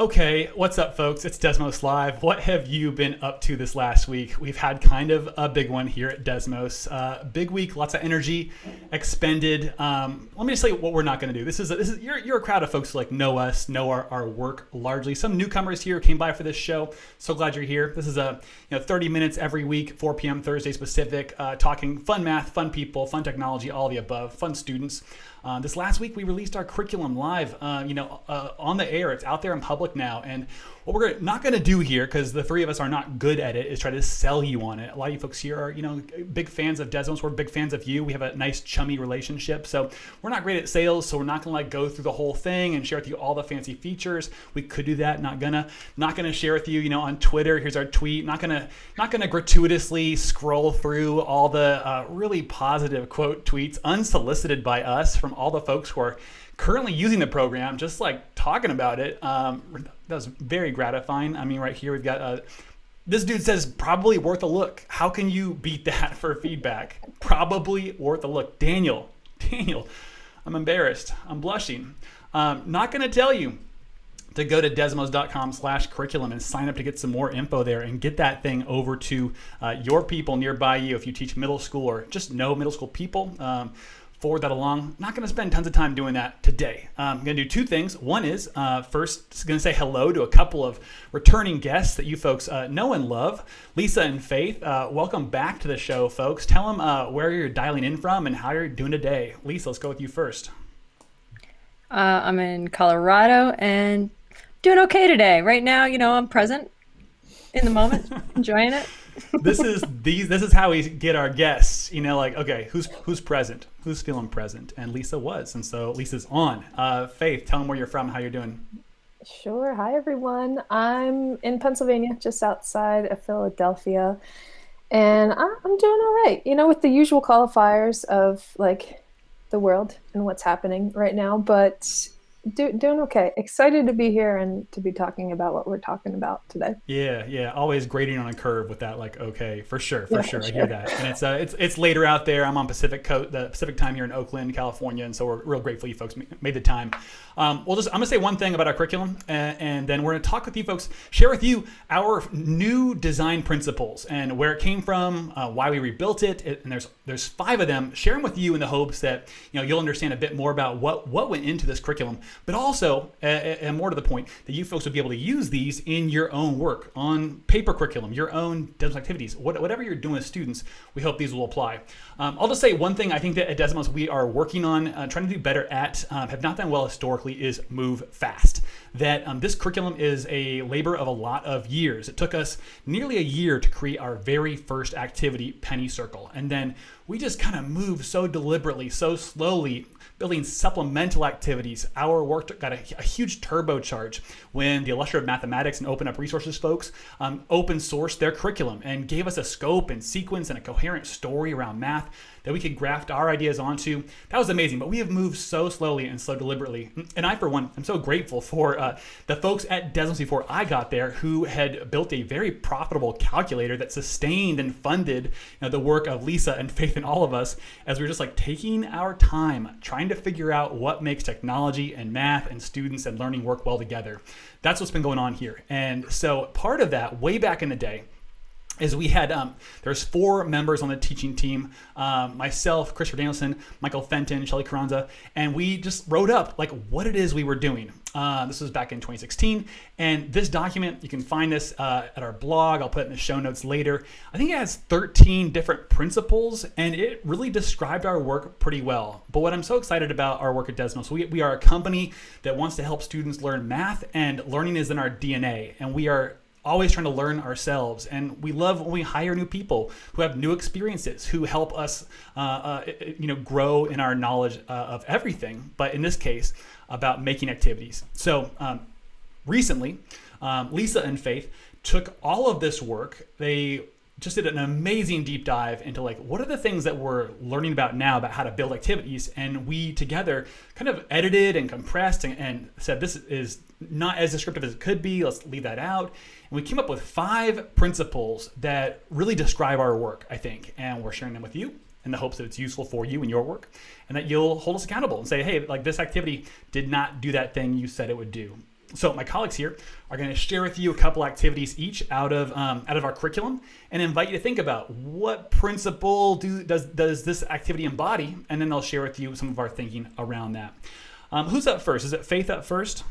Okay, what's up, folks? It's Desmos Live. What have you been up to this last week? We've had kind of a big one here at Desmos. Big week, lots of energy expended. Let me just tell you what we're not going to do. This is you're a crowd of folks who like know us, know our work largely. Some newcomers here came by for this show. So glad you're here. This is 30 minutes every week, 4 p.m. Thursdays Pacific, talking fun math, fun people, fun technology, all the above, fun students. This last week, we released our curriculum live, on the air. It's out there in public now. And what we're not going to do here, because the three of us are not good at it, is try to sell you on it. A lot of you folks here are, big fans of Desmos. We're big fans of you. We have a nice chummy relationship. So we're not great at sales. So we're not going to go through the whole thing and share with you all the fancy features. We could do that. Not gonna share with you, on Twitter. Here's our tweet. Not gonna gratuitously scroll through all the really positive quote tweets unsolicited by us from all the folks who are currently using the program, just like talking about it. That was very gratifying. I mean, right here we've got this dude says probably worth a look. How can you beat that for feedback? Probably worth a look. Daniel, I'm embarrassed. I'm blushing. Not going to tell you to go to desmos.com/curriculum and sign up to get some more info there and get that thing over to your people nearby you. If you teach middle school or just know middle school people, forward that along. Not going to spend tons of time doing that today. I'm going to do two things. One is first going to say hello to a couple of returning guests that you folks know and love. Lisa and Faith, welcome back to the show, folks. Tell them where you're dialing in from and how you're doing today. Lisa, let's go with you first. I'm in Colorado and doing okay today. Right now, I'm present in the moment, enjoying it. This is how we get our guests, okay, who's present, who's feeling present, and Lisa was, and so Lisa's on. Faith, tell them where you're from, how you're doing. Sure. Hi, everyone. I'm in Pennsylvania, just outside of Philadelphia, and I'm doing all right. With the usual qualifiers of like the world and what's happening right now, but doing okay. Excited to be here and to be talking about what we're talking about today. Yeah. Always grading on a curve with that, like, okay, for sure. I hear that. And it's later out there. I'm on the Pacific time here in Oakland, California, and so we're real grateful you folks made the time. I'm gonna say one thing about our curriculum, and then we're gonna talk with you folks, share with you our new design principles and where it came from, why we rebuilt it, and there's 5 of them. Share them with you in the hopes that you'll understand a bit more about what went into this curriculum. But also, and more to the point, that you folks will be able to use these in your own work, on paper curriculum, your own Desmos activities, whatever you're doing as students, we hope these will apply. I'll just say one thing I think that at Desmos we are working on, trying to do better at, have not done well historically, is move fast. That this curriculum is a labor of a lot of years. It took us nearly a year to create our very first activity, Penny Circle. And then we just kind of moved so deliberately, so slowly, building supplemental activities. Our work got a huge turbocharge when the Illustrative Mathematics and Open Up Resources folks open sourced their curriculum and gave us a scope and sequence and a coherent story around math that we could graft our ideas onto. That was amazing, but we have moved so slowly and so deliberately. And I, for one, am so grateful for the folks at Desmos before I got there who had built a very profitable calculator that sustained and funded the work of Lisa and Faith and all of us as we were just like taking our time, trying to figure out what makes technology and math and students and learning work well together. That's what's been going on here. And so part of that, way back in the day, is we had, there's 4 members on the teaching team, myself, Christopher Danielson, Michael Fenton, Shelly Carranza, and we just wrote up like what it is we were doing. This was back in 2016, and this document, you can find this at our blog. I'll put it in the show notes later. I think it has 13 different principles, and it really described our work pretty well. But what I'm so excited about our work at Desmos, we are a company that wants to help students learn math, and learning is in our DNA, and we are always trying to learn ourselves, and we love when we hire new people who have new experiences, who help us grow in our knowledge of everything, but in this case about making activities. So recently Lisa and Faith took all of this work. They just did an amazing deep dive into like what are the things that we're learning about now about how to build activities, and we together kind of edited and compressed and said this is not as descriptive as it could be, let's leave that out. And we came up with 5 principles that really describe our work, I think, and we're sharing them with you in the hopes that it's useful for you and your work, and that you'll hold us accountable and say, hey, like this activity did not do that thing you said it would do. So my colleagues here are going to share with you a couple activities each out of our curriculum, and invite you to think about what principle does this activity embody, and then they'll share with you some of our thinking around that. Who's up first? Is it Faith up first?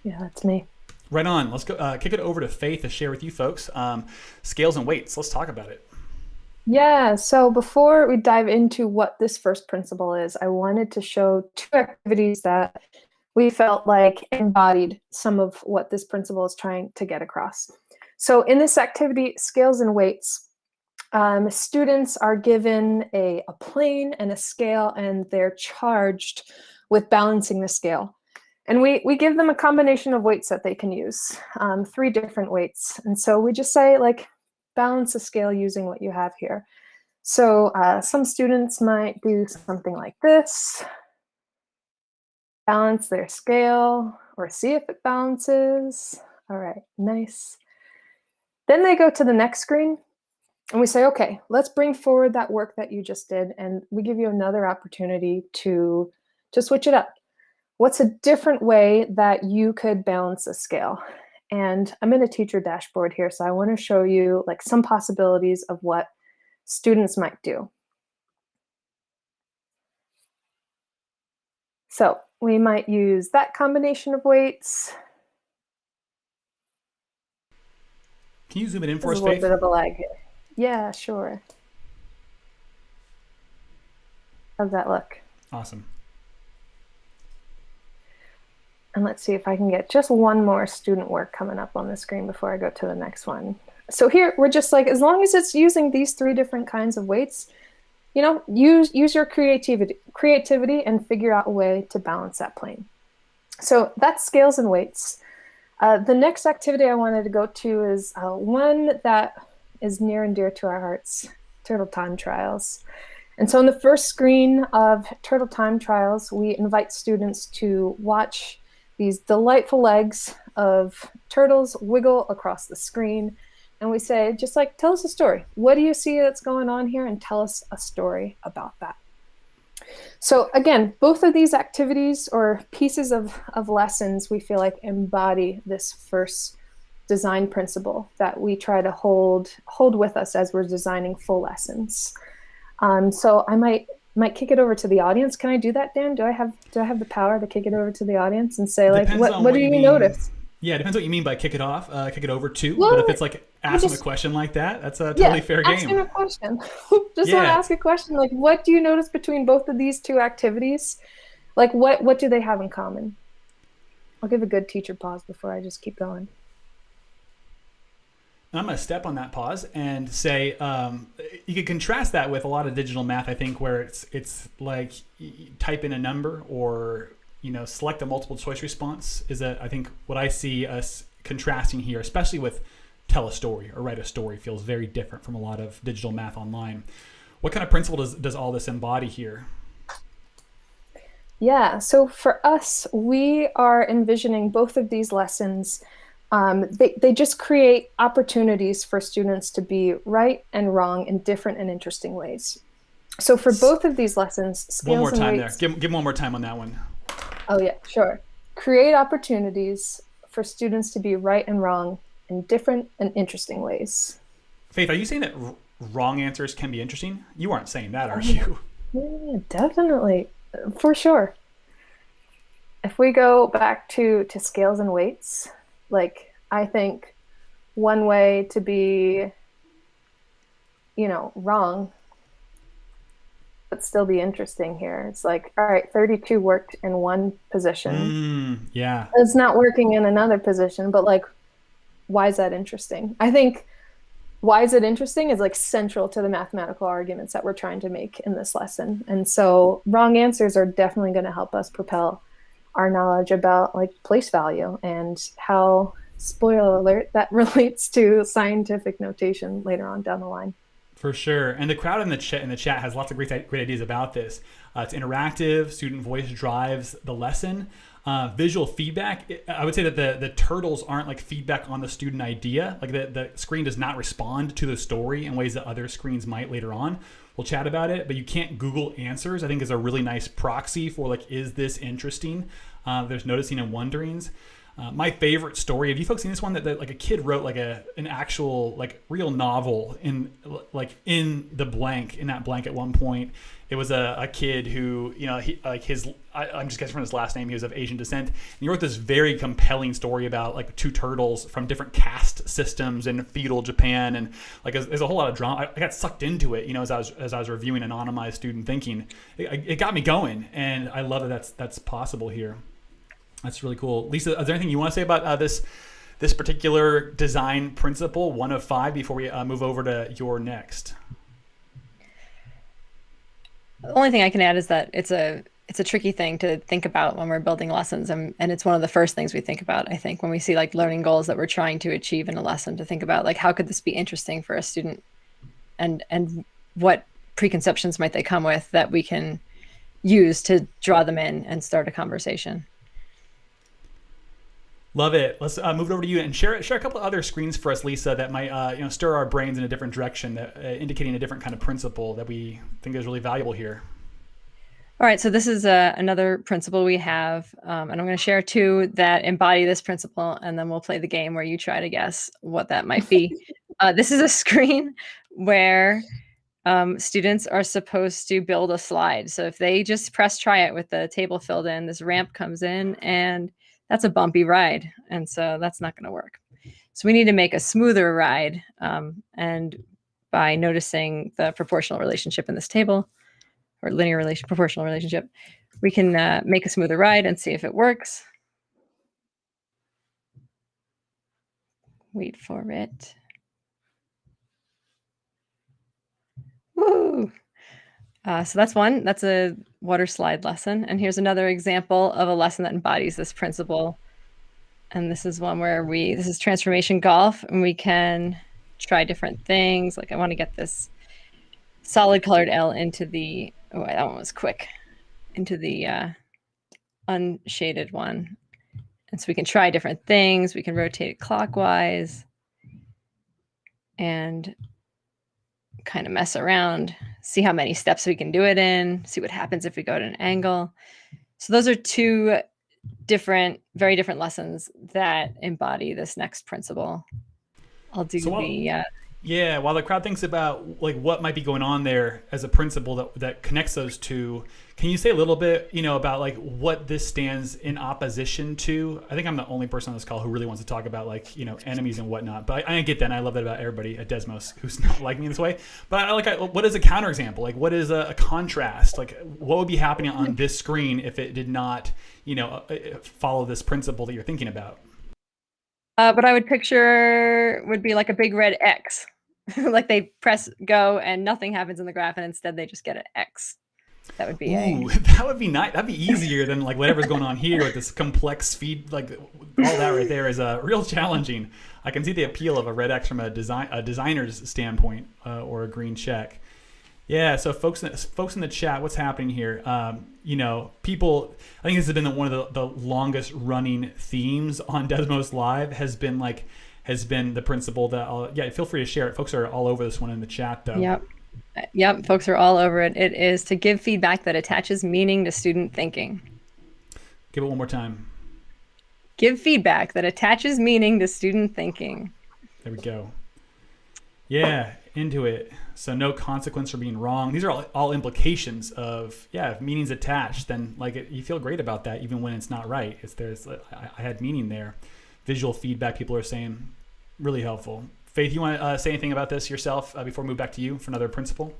Yeah, that's me. Right on. Let's go kick it over to Faith to share with you folks scales and weights. Let's talk about it. Yeah, so before we dive into what this first principle is, I wanted to show two activities that we felt like embodied some of what this principle is trying to get across. So in this activity, scales and weights, students are given a plane and a scale, and they're charged with balancing the scale. And we give them a combination of weights that they can use, 3 different weights. And so we just say, like, balance the scale using what you have here. So some students might do something like this. Balance their scale, or see if it balances. All right, nice. Then they go to the next screen and we say, okay, let's bring forward that work that you just did, and we give you another opportunity to switch it up. What's a different way that you could balance a scale? And I'm in a teacher dashboard here, so I want to show you like some possibilities of what students might do. So we might use that combination of weights. Can you zoom it in for There's us, a little Faith? bit of a lag here. Yeah, sure. How's that look? Awesome. And let's see if I can get just one more student work coming up on the screen before I go to the next one. So here we're just like, as long as it's using these 3 different kinds of weights, you know, use your creativity and figure out a way to balance that plane. So that's scales and weights. The next activity I wanted to go to is one that is near and dear to our hearts, Turtle Time Trials. And so in the first screen of Turtle Time Trials, we invite students to watch these delightful legs of turtles wiggle across the screen. And we say, just like, tell us a story. What do you see that's going on here? And tell us a story about that. So again, both of these activities or pieces of lessons we feel like embody this first design principle that we try to hold with us as we're designing full lessons. So I might kick it over to the audience. Can I do that, Dan? Do I have the power to kick it over to the audience and say, like, what do you notice? Yeah, it depends what you mean by kick it off, kick it over to. Well, but if it's like asking a question like that, that's a totally fair game. Asking a question. Just want to ask a question. Like, what do you notice between both of these two activities? Like, what do they have in common? I'll give a good teacher pause before I just keep going. I'm going to step on that pause and say you could contrast that with a lot of digital math, I think, where it's like you type in a number or select a multiple choice response is I think what I see us contrasting here, especially with tell a story or write a story, feels very different from a lot of digital math online. What kind of principle does all this embody here? Yeah, so for us, we are envisioning both of these lessons. They just create opportunities for students to be right and wrong in different and interesting ways. So for both of these lessons, scales one more and time weights, there. Give one more time on that one. Oh yeah, sure. Create opportunities for students to be right and wrong in different and interesting ways. Faith, are you saying that wrong answers can be interesting? You aren't saying that, are you? Yeah, definitely, for sure. If we go back to scales and weights, like, I think one way to be, wrong, but still be interesting here. It's like, all right, 32 worked in one position. Yeah. It's not working in another position, but like, why is that interesting? I think why is it interesting is like central to the mathematical arguments that we're trying to make in this lesson. And so wrong answers are definitely going to help us propel our knowledge about like place value and how, spoiler alert, that relates to scientific notation later on down the line. For sure. And the crowd in the chat has lots of great ideas about this. It's interactive. Student voice drives the lesson. Visual feedback. I would say that the turtles aren't like feedback on the student idea. Like the screen does not respond to the story in ways that other screens might later on. We'll chat about it, but you can't Google answers, I think, is a really nice proxy for like, is this interesting? There's noticing and wonderings. My favorite story. Have you folks seen this one that like a kid wrote like an actual like real novel in like in the blank in that blank at one point. It was a kid who, you know, he like I'm just guessing from his last name, he was of Asian descent. And he wrote this very compelling story about like two turtles from different caste systems in feudal Japan, and like there's a whole lot of drama. I got sucked into it, you know, as I was reviewing anonymized student thinking. It got me going, and I love that that's possible here. That's really cool. Lisa, is there anything you want to say about this particular design principle, 1 of 5, before we move over to your next? The only thing I can add is that it's a tricky thing to think about when we're building lessons, and it's one of the first things we think about, I think, when we see like learning goals that we're trying to achieve in a lesson, to think about like, how could this be interesting for a student, and what preconceptions might they come with that we can use to draw them in and start a conversation. Love it. Let's move it over to you and share a couple of other screens for us, Lisa, that might stir our brains in a different direction, that indicating a different kind of principle that we think is really valuable here. All right, so this is another principle we have, and I'm going to share 2 that embody this principle, and then we'll play the game where you try to guess what that might be. This is a screen where students are supposed to build a slide. So if they just press try it with the table filled in, this ramp comes in, and that's a bumpy ride. And so that's not going to work. So we need to make a smoother ride. And by noticing the proportional relationship in this table, or proportional relationship, we can make a smoother ride and see if it works. Wait for it. Woo! So that's one. That's a water slide lesson. And here's another example of a lesson that embodies this principle. And this is one where this is transformation golf, and we can try different things. Like I want to get this solid colored L into the, oh, that one was quick, into the unshaded one. And so we can try different things. We can rotate it clockwise and kind of mess around, see how many steps we can do it in, see what happens if we go at an angle. So those are 2 very different lessons that embody this next principle. I'll do Yeah, while the crowd thinks about like what might be going on there as a principle that connects those 2, can you say a little bit, you know, about like what this stands in opposition to? I think I'm the only person on this call who really wants to talk about like, you know, enemies and whatnot. But I get that, and I love that about everybody at Desmos who's not like me this way. But what is a counterexample? Like, what is a contrast? Like, what would be happening on this screen if it did not, you know, follow this principle that you're thinking about? What I would picture would be like a big red X. Like they press go and nothing happens in the graph, and instead they just get an X. That would be that would be nice. That'd be easier than like whatever's going on here with this complex feed. Like all that right there is real challenging. I can see the appeal of a red X from a designer's standpoint, or a green check. Yeah. So folks in the chat, what's happening here? You know, people. I think this has been one of the longest running themes on Desmos Live. Has been the principle that feel free to share it. Folks are all over this one in the chat though. Yep, folks are all over it. It is to give feedback that attaches meaning to student thinking. Give it one more time. Give feedback that attaches meaning to student thinking. There we go. Yeah, into it. So no consequence for being wrong. These are all implications of, if meaning's attached, then you feel great about that even when it's not right. I had meaning there. Visual feedback, people are saying, really helpful. Faith, you want to say anything about this yourself before we move back to you for another principle?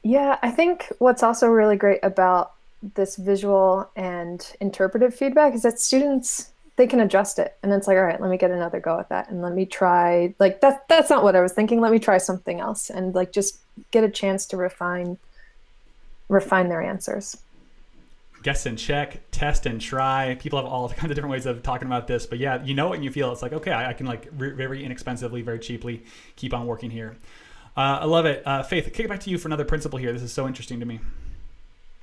Yeah, I think what's also really great about this visual and interpretive feedback is that students, they can adjust it. And it's like, all right, let me get another go at that. And let me try, like, that's not what I was thinking. Let me try something else. And like, just get a chance to refine their answers. Guess and check, test and try. People have all kinds of different ways of talking about this, but yeah, you know what, and you feel it's like, okay, I can like very inexpensively, very cheaply keep on working here. I love it. Faith, kick it back to you for another principle here. This is so interesting to me.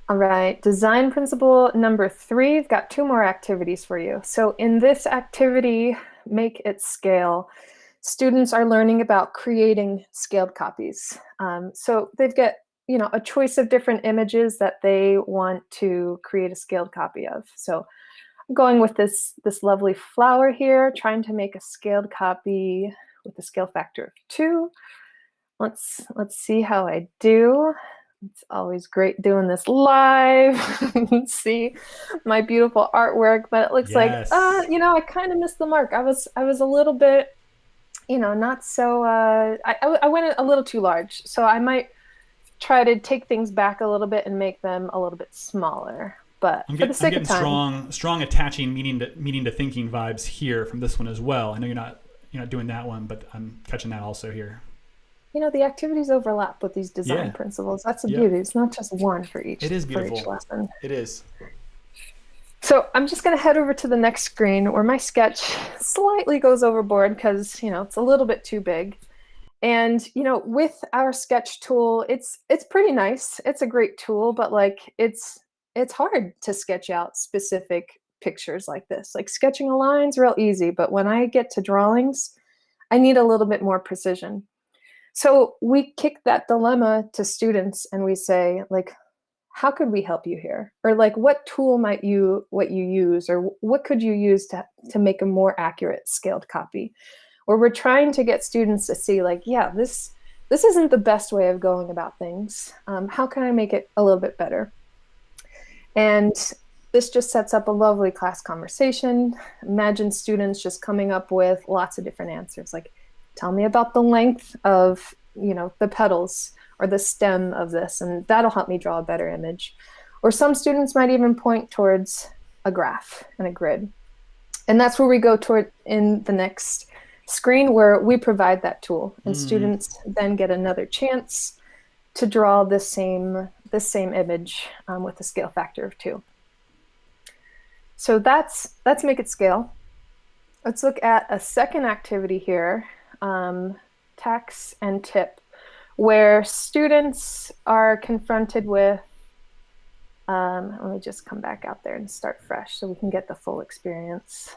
All right, design principle number 3. I've got 2 more activities for you. So in this activity, make it scale, students are learning about creating scaled copies. So they've got a choice of different images that they want to create a scaled copy of. So I'm going with this lovely flower here, trying to make a scaled copy with a scale factor of 2. Let's see how I do. It's always great doing this live. See my beautiful artwork, but it looks Yes. like I kind of missed the mark. I was a little bit, not so. I went a little too large, so I might try to take things back a little bit and make them a little bit smaller. But I'm for the sake getting of time, strong attaching meaning to thinking vibes here from this one as well. I know you're not doing that one, but I'm catching that also here. the activities overlap with these design principles. That's the beauty. It's not just one for each. It is beautiful. For each lesson. It is. So I'm just going to head over to the next screen where my sketch slightly goes overboard because it's a little bit too big. And with our sketch tool, it's pretty nice. It's a great tool, but like it's hard to sketch out specific pictures like this. Like sketching a line's real easy, but when I get to drawings, I need a little bit more precision. So we kick that dilemma to students and we say, like, how could we help you here? Or like, what tool might you use, or what could you use to make a more accurate scaled copy? Where we're trying to get students to see, like, yeah, this isn't the best way of going about things. How can I make it a little bit better? And this just sets up a lovely class conversation. Imagine students just coming up with lots of different answers, like, tell me about the length of, the petals or the stem of this, and that'll help me draw a better image. Or some students might even point towards a graph and a grid. And that's where we go toward in the next screen, where we provide that tool, and students then get another chance to draw the same image with a scale factor of 2. So that's make it scale. Let's look at a second activity here, tax and tip, where students are confronted with, let me just come back out there and start fresh so we can get the full experience.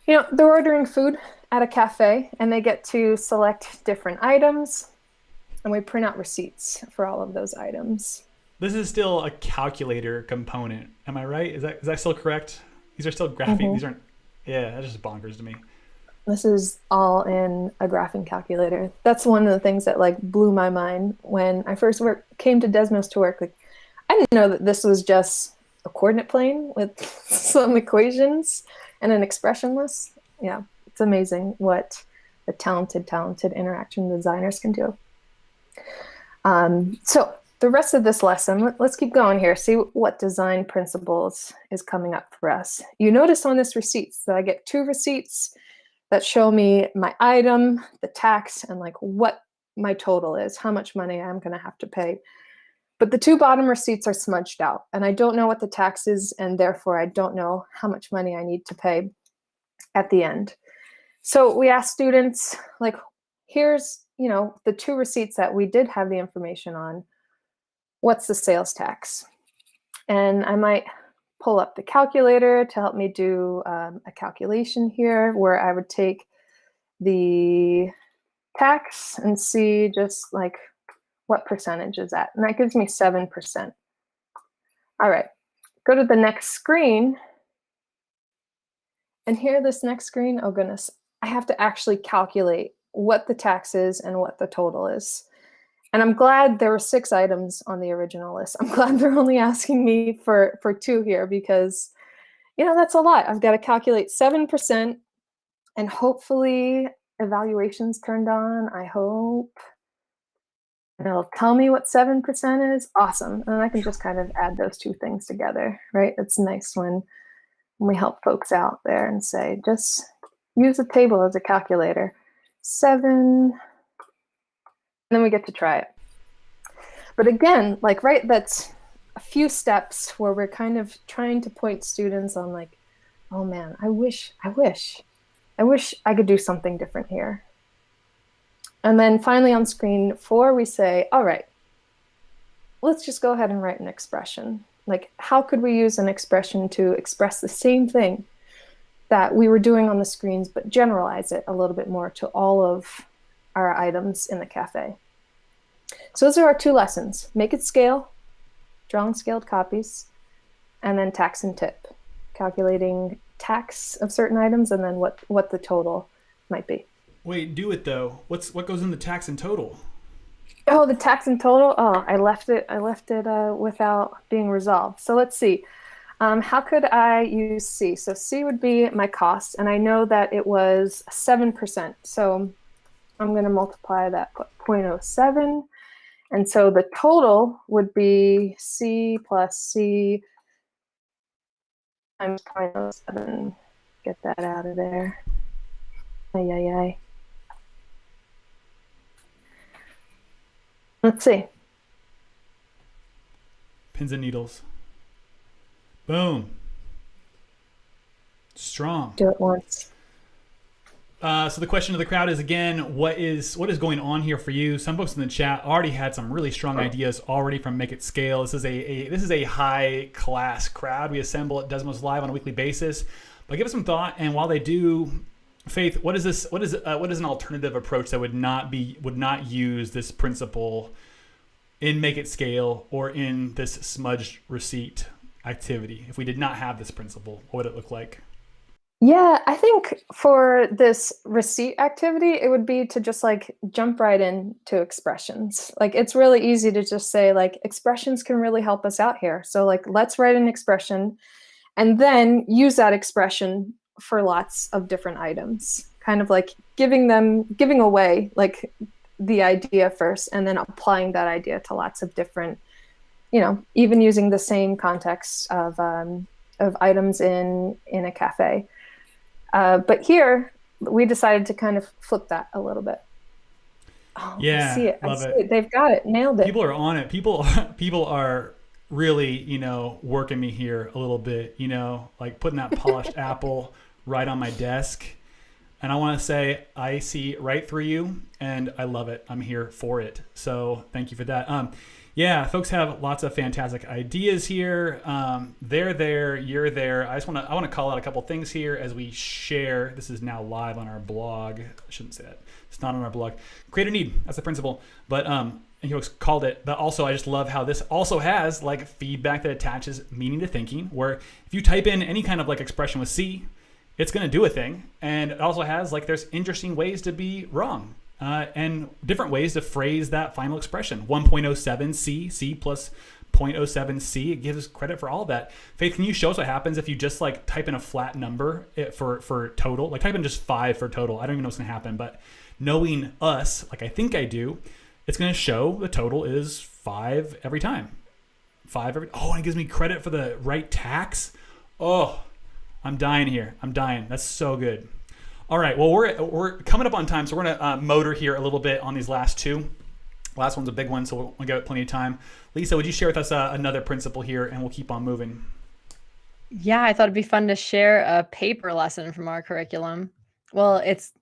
They're ordering food at a cafe and they get to select different items, and we print out receipts for all of those items. This is still a calculator component. Am I right? Is that still correct? These are still graphing. Mm-hmm. These aren't. Yeah, that's just bonkers to me. This is all in a graphing calculator. That's one of the things that like blew my mind when I first came to Desmos to work. Like, I didn't know that this was just a coordinate plane with some equations and an expression list. Yeah, it's amazing what the talented interaction designers can do. So the rest of this lesson, let's keep going here. See what design principles is coming up for us. You notice on this receipt that I get 2 receipts that show me my item, the tax, and like what my total is, how much money I'm going to have to pay. But the 2 bottom receipts are smudged out, and I don't know what the tax is, and therefore I don't know how much money I need to pay at the end. So we ask students, like, here's, the 2 receipts that we did have the information on. What's the sales tax? And I might pull up the calculator to help me do a calculation here, where I would take the tax and see just like what percentage is that. And that gives me 7%. All right, go to the next screen. And here, this next screen, oh goodness, I have to actually calculate what the tax is and what the total is. And I'm glad there were 6 items on the original list. I'm glad they're only asking me for 2 here, because, that's a lot. I've got to calculate 7%, and hopefully evaluation's turned on, I hope. And it'll tell me what 7% is. Awesome. And I can just kind of add those 2 things together, right? It's nice when we help folks out there and say, just use a table as a calculator. 7, and then we get to try it. But again, like, right, that's a few steps where we're kind of trying to point students on, like, oh man, I wish I could do something different here. And then finally on screen 4, we say, all right, let's just go ahead and write an expression. Like, how could we use an expression to express the same thing that we were doing on the screens, but generalize it a little bit more to all of our items in the cafe? So those are our 2 lessons. Make it scale, drawing scaled copies. and then tax and tip, calculating tax of certain items and then what the total might be. Wait, do it though. What goes in the tax and total? Oh, the tax and total. Oh, I left it without being resolved. So let's see. How could I use C? So C would be my cost, and I know that it was 7%. So I'm going to multiply that 0.07. And so the total would be C plus C times 0.07. Get that out of there. Ay, ay, ay. Let's see. Pins and needles. Boom. Strong. Do it once. So the question of the crowd is again, what is going on here for you? Some folks in the chat already had some really strong ideas already from Make It Scale. This is a high class crowd we assemble at Desmos Live on a weekly basis. But give it some thought, and while they do, Faith, what is an alternative approach that would not use this principle in Make It Scale or in this smudged receipt activity? If we did not have this principle, what would it look like? Yeah, I think for this receipt activity, it would be to just like jump right into expressions. Like it's really easy to just say like expressions can really help us out here. So like let's write an expression and then use that expression for lots of different items. Kind of like giving away like the idea first and then applying that idea to lots of different, even using the same context of items in a cafe. But here, we decided to kind of flip that a little bit. Oh, yeah, I see it. love it. They've got it. Nailed it. People are on it. People are really, working me here a little bit, like putting that polished apple right on my desk. And I want to say, I see right through you and I love it. I'm here for it. So thank you for that. Yeah, folks have lots of fantastic ideas here. They're there, you're there. I want to call out a couple things here as we share. This is now live on our blog. I shouldn't say that. It's not on our blog. Create a need. That's the principle. But and you folks called it. But also, I just love how this also has like feedback that attaches meaning to thinking. Where if you type in any kind of like expression with C, it's going to do a thing. And it also has like there's interesting ways to be wrong. And different ways to phrase that final expression. 1.07C, C plus 0.07C. It gives credit for all of that. Faith, can you show us what happens if you just like type in a flat number for total? Like type in just 5 for total. I don't even know what's going to happen, but knowing us, like I think I do, it's going to show the total is 5 every time. 5 every. Oh, and it gives me credit for the right tax. Oh, I'm dying here. I'm dying. That's so good. All right, well, we're coming up on time, so we're going to motor here a little bit on these last two. Last one's a big one, so we'll give it plenty of time. Lisa, would you share with us another principle here, and we'll keep on moving? Yeah, I thought it'd be fun to share a paper lesson from our curriculum. Well, it's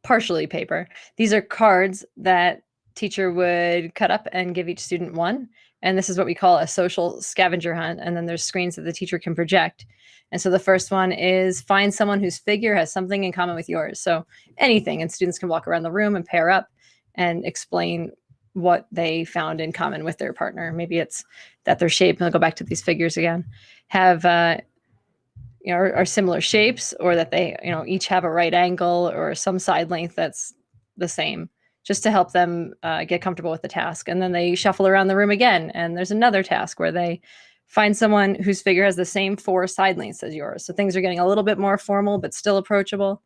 partially paper. These are cards that teacher would cut up and give each student one. And this is what we call a social scavenger hunt. And then there's screens that the teacher can project. And so the first one is find someone whose figure has something in common with yours. So anything, and students can walk around the room and pair up and explain what they found in common with their partner. Maybe it's that their shape, and they'll go back to these figures again, have, are similar shapes, or that they, each have a right angle or some side length that's the same, just to help them get comfortable with the task. And then they shuffle around the room again. And there's another task where they find someone whose figure has the same 4 side lengths as yours. So things are getting a little bit more formal, but still approachable.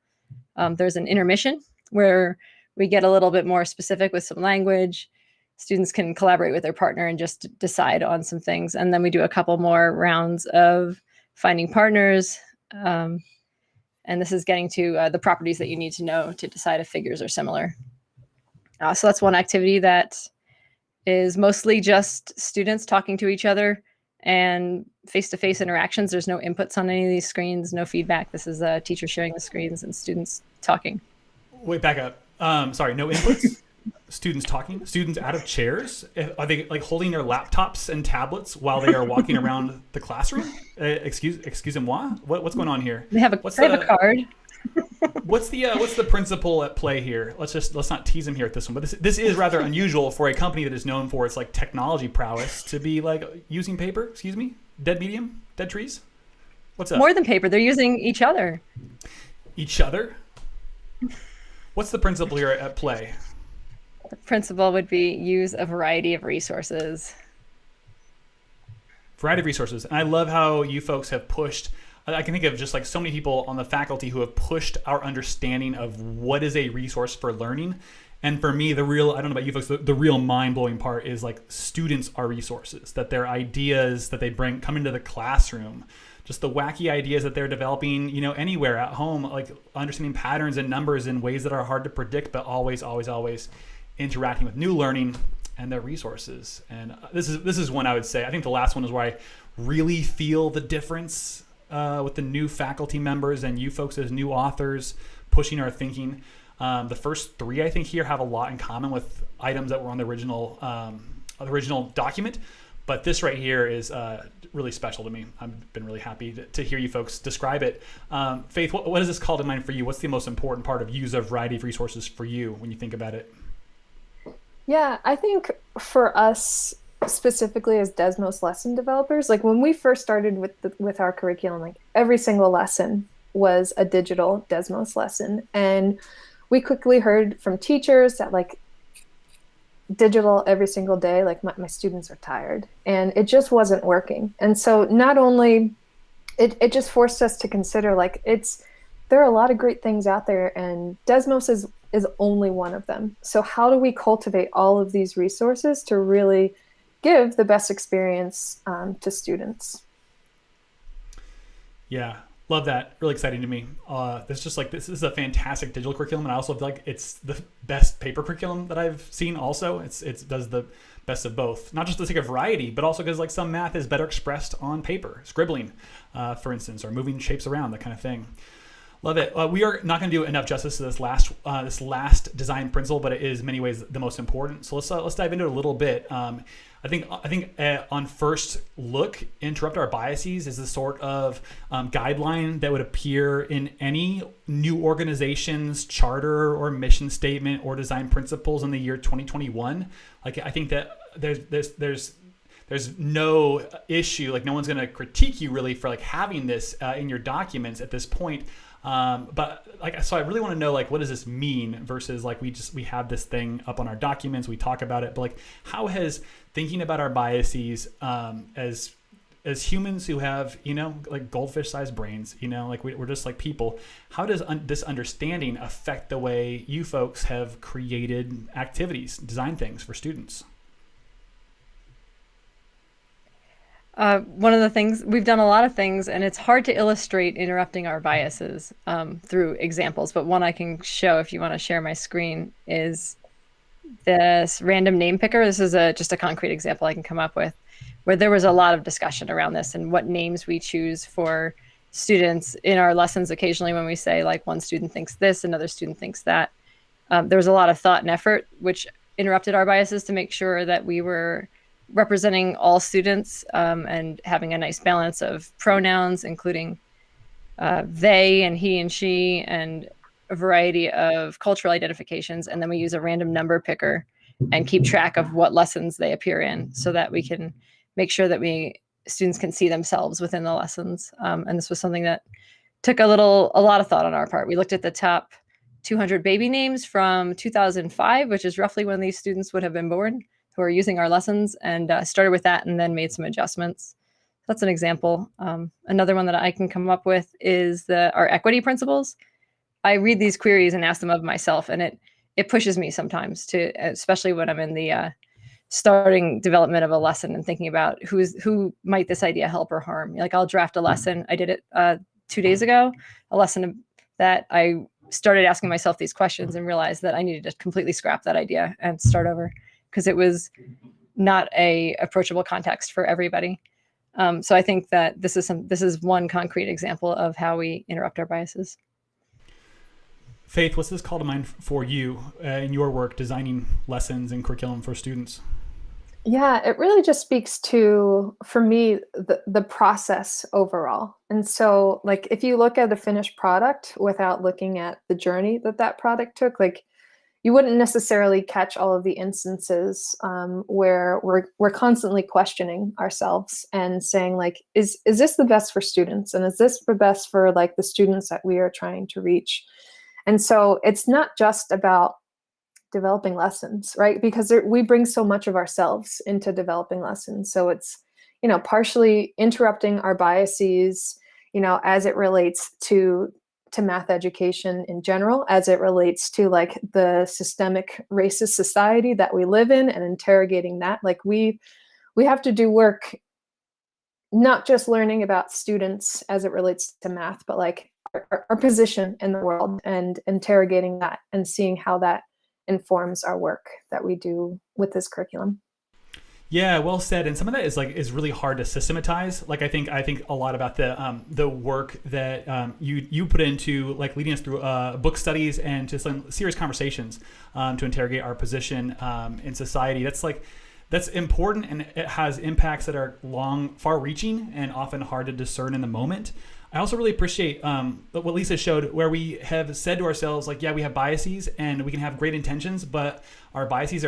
There's an intermission where we get a little bit more specific with some language. Students can collaborate with their partner and just decide on some things. And then we do a couple more rounds of finding partners. And this is getting to the properties that you need to know to decide if figures are similar. So that's one activity that is mostly just students talking to each other and face-to-face interactions. There's no inputs on any of these screens, no feedback. This is a teacher sharing the screens and students talking. Wait, back up. Sorry, no inputs? Students talking? Students out of chairs? Are they like holding their laptops and tablets while they are walking around the classroom? Excusez-moi? What's going on here? They have a card. What's the principle at play here? Let's not tease him here at this one, but this is rather unusual for a company that is known for its like technology prowess to be like using paper. Excuse me. dead medium, dead trees? What's up? More than paper, they're using each other. Each other? What's the principle here at play? The principle would be use a variety of resources. Variety of resources. And I love how you folks have pushed. I can think of just like so many people on the faculty who have pushed our understanding of what is a resource for learning. And for me, I don't know about you folks, the real mind-blowing part is like students are resources, that their ideas that they come into the classroom, just the wacky ideas that they're developing, anywhere at home, like understanding patterns and numbers in ways that are hard to predict, but always interacting with new learning and their resources. And this is one I would say. I think the last one is where I really feel the difference with the new faculty members and you folks as new authors pushing our thinking. The first three, I think, here have a lot in common with items that were on the original document. But this right here is really special to me. I've been really happy to hear you folks describe it. Faith, what does this call to mind for you? What's the most important part of use a variety of resources for you when you think about it? Yeah, I think for us specifically as Desmos lesson developers, like when we first started with our curriculum, like every single lesson was a digital Desmos lesson. And we quickly heard from teachers that like digital every single day, like my students are tired, and it just wasn't working. And so not only it just forced us to consider like there are a lot of great things out there, and Desmos is only one of them. So how do we cultivate all of these resources to really give the best experience to students? Yeah, love that. Really exciting to me. This is a fantastic digital curriculum, and I also feel like it's the best paper curriculum that I've seen. Also, it does the best of both, not just for the sake of variety, but also because like some math is better expressed on paper, scribbling, for instance, or moving shapes around, that kind of thing. Love it. We are not going to do enough justice to this last design principle, but it is in many ways the most important. So let's dive into it a little bit. I think on first look, interrupt our biases is the sort of guideline that would appear in any new organization's charter or mission statement or design principles in the year 2021. Like I think that there's no issue, like no one's going to critique you really for like having this in your documents at this point. But like, so I really want to know, like, what does this mean versus like, we have this thing up on our documents, we talk about it, but like, how has thinking about our biases, as humans who have, like goldfish sized brains, like we're just like people, how does this understanding affect the way you folks have created activities, design things for students? One of the things, we've done a lot of things, and it's hard to illustrate interrupting our biases through examples, but one I can show if you want to share my screen is this random name picker. This is just a concrete example I can come up with, where there was a lot of discussion around this and what names we choose for students in our lessons. Occasionally when we say like one student thinks this, another student thinks that, there was a lot of thought and effort, which interrupted our biases to make sure that we were representing all students and having a nice balance of pronouns, including they and he and she, and a variety of cultural identifications. And then we use a random number picker and keep track of what lessons they appear in so that we can make sure that students can see themselves within the lessons. And this was something that took a lot of thought on our part. We looked at the top 200 baby names from 2005, which is roughly when these students would have been born, who are using our lessons, and started with that and then made some adjustments. That's an example. Another one that I can come up with is our equity principles. I read these queries and ask them of myself, and it pushes me sometimes to, especially when I'm in the starting development of a lesson and thinking about who might this idea help or harm. Like I'll draft a lesson. I did it 2 days ago, a lesson that I started asking myself these questions and realized that I needed to completely scrap that idea and start over, because it was not a approachable context for everybody. So I think that this is one concrete example of how we interrupt our biases. Faith, what's this call to mind for you in your work designing lessons and curriculum for students? Yeah, it really just speaks to, for me, the process overall. And so like if you look at the finished product without looking at the journey that product took, like you wouldn't necessarily catch all of the instances where we're constantly questioning ourselves and saying like, is this the best for students, and is this the best for like the students that we are trying to reach? And so it's not just about developing lessons, right? Because we bring so much of ourselves into developing lessons. So it's, partially interrupting our biases, as it relates to math education in general, as it relates to like the systemic racist society that we live in, and interrogating that. Like we have to do work, not just learning about students as it relates to math, but like our position in the world, and interrogating that and seeing how that informs our work that we do with this curriculum. Yeah, well said. And some of that is really hard to systematize. Like I think a lot about the work that you put into like leading us through book studies and to some serious conversations to interrogate our position in society. That's important, and it has impacts that are far-reaching and often hard to discern in the moment. I also really appreciate what Lisa showed, where we have said to ourselves, like, yeah, we have biases and we can have great intentions, but our biases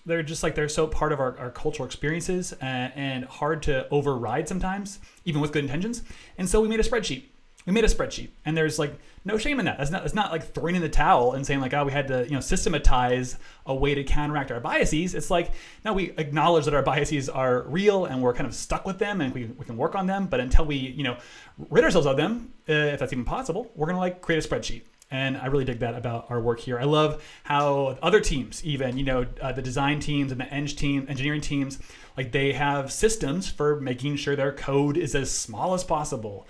they're just like, they're so part of our cultural experiences and hard to override sometimes, even with good intentions. And so we made a spreadsheet. And there's like no shame in that. It's not like throwing in the towel and saying like, oh, we had to systematize a way to counteract our biases. It's like, no, we acknowledge that our biases are real and we're kind of stuck with them, and we can work on them. But until we rid ourselves of them, if that's even possible, we're gonna like create a spreadsheet. And I really dig that about our work here. I love how other teams, even the design teams and the engineering teams, like they have systems for making sure their code is as small as possible.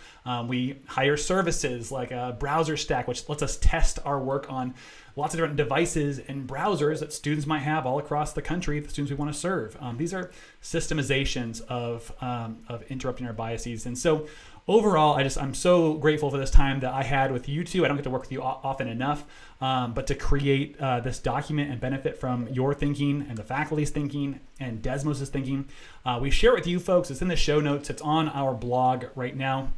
We hire services like a browser stack, which lets us test our work on lots of different devices and browsers that students might have all across the country, the students we want to serve. These are systemizations of interrupting our biases. And so overall, I'm so grateful for this time that I had with you two. I don't get to work with you often enough, but to create this document and benefit from your thinking and the faculty's thinking and Desmos' thinking. We share it with you folks. It's in the show notes. It's on our blog right now.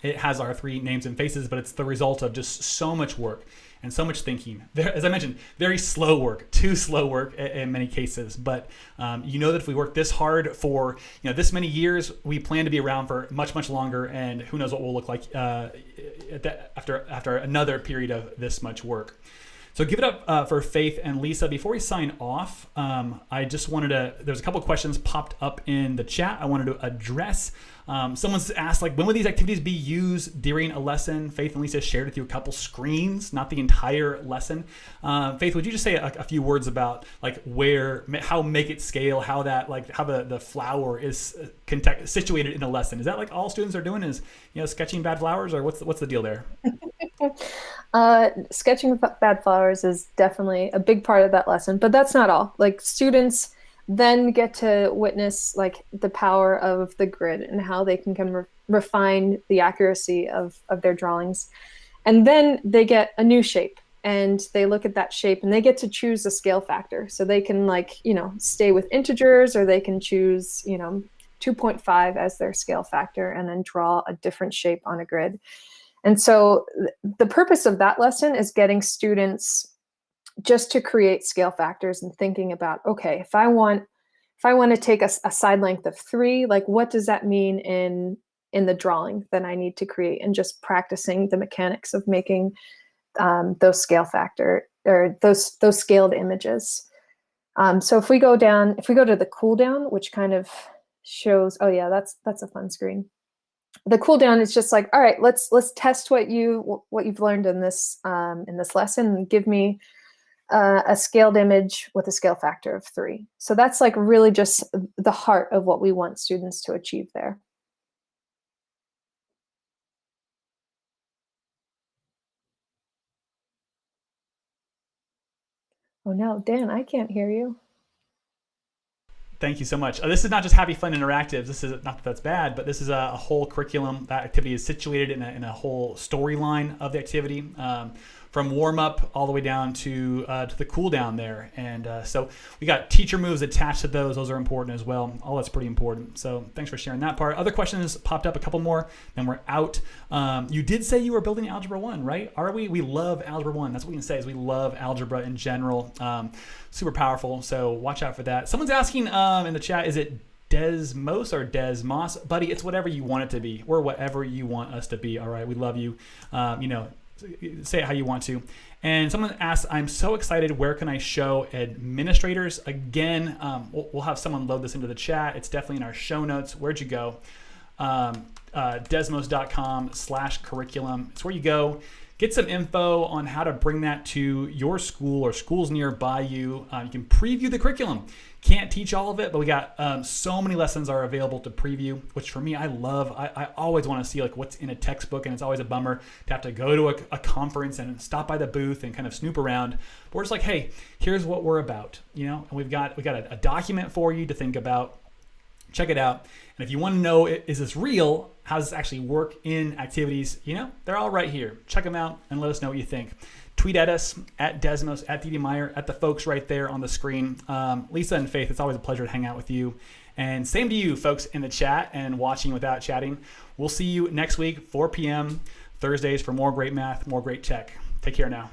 It has our 3 names and faces, but it's the result of just so much work and so much thinking. As I mentioned, very slow work, too slow work in many cases. But that if we work this hard for this many years, we plan to be around for much, much longer. And who knows what we'll look like after another period of this much work. So give it up for Faith and Lisa. Before we sign off, I just there's a couple of questions popped up in the chat I wanted to address. Someone's asked, like, when would these activities be used during a lesson? Faith and Lisa shared with you a couple screens, not the entire lesson. Faith, would you just say a few words about like how Make It Scale, how the flower is situated in a lesson? Is that like all students are doing is sketching bad flowers, or what's the deal there? Sketching bad flowers is definitely a big part of that lesson, but that's not all. Like students then get to witness like the power of the grid and how they can refine the accuracy of their drawings. And then they get a new shape and they look at that shape and they get to choose a scale factor. So they can stay with integers, or they can choose, 2.5 as their scale factor and then draw a different shape on a grid. And so the purpose of that lesson is getting students just to create scale factors and thinking about, okay, if I want to take a side length of 3, like what does that mean in the drawing that I need to create, and just practicing the mechanics of making those scale factor or those scaled images. So if we go to the cool down, which kind of shows, oh yeah, that's a fun screen. The cool down is just like, all right, let's test what you've learned in this lesson, and give me a scaled image with a scale factor of 3. So that's like really just the heart of what we want students to achieve there. Oh no, Dan, I can't hear you. Thank you so much. This is not just Happy Fun Interactive. This is not that that's bad, but this is a whole curriculum. That activity is situated in a whole storyline of the activity. from warm up all the way down to the cool down there. And so we got teacher moves attached to those. Those are important as well. All that's pretty important. So thanks for sharing that part. Other questions popped up, a couple more, then we're out. You did say you were building Algebra 1, right? Are we? We love Algebra 1. That's what we can say is we love algebra in general. Super powerful. So watch out for that. Someone's asking in the chat, is it Desmos or Desmos? Buddy, it's whatever you want it to be. We're whatever you want us to be. All right. We love you. Say it how you want to. And someone asked, I'm so excited. Where can I show administrators? Again, we'll have someone load this into the chat. It's definitely in our show notes. Where'd you go? Desmos.com/curriculum. It's where you go. Get some info on how to bring that to your school or schools nearby you. You can preview the curriculum. Can't teach all of it, but we got so many lessons are available to preview, which for me, I love. I always want to see like what's in a textbook, and it's always a bummer to have to go to a conference and stop by the booth and kind of snoop around. But we're just like, hey, here's what we're about, and we got a document for you to think about. Check it out. And if you want to know, is this real? How does this actually work in activities? They're all right here. Check them out and let us know what you think. Tweet at us, at Desmos, at DD Meyer, at the folks right there on the screen. Lisa and Faith, it's always a pleasure to hang out with you. And same to you folks in the chat and watching without chatting. We'll see you next week, 4 p.m. Thursdays for more great math, more great tech. Take care now.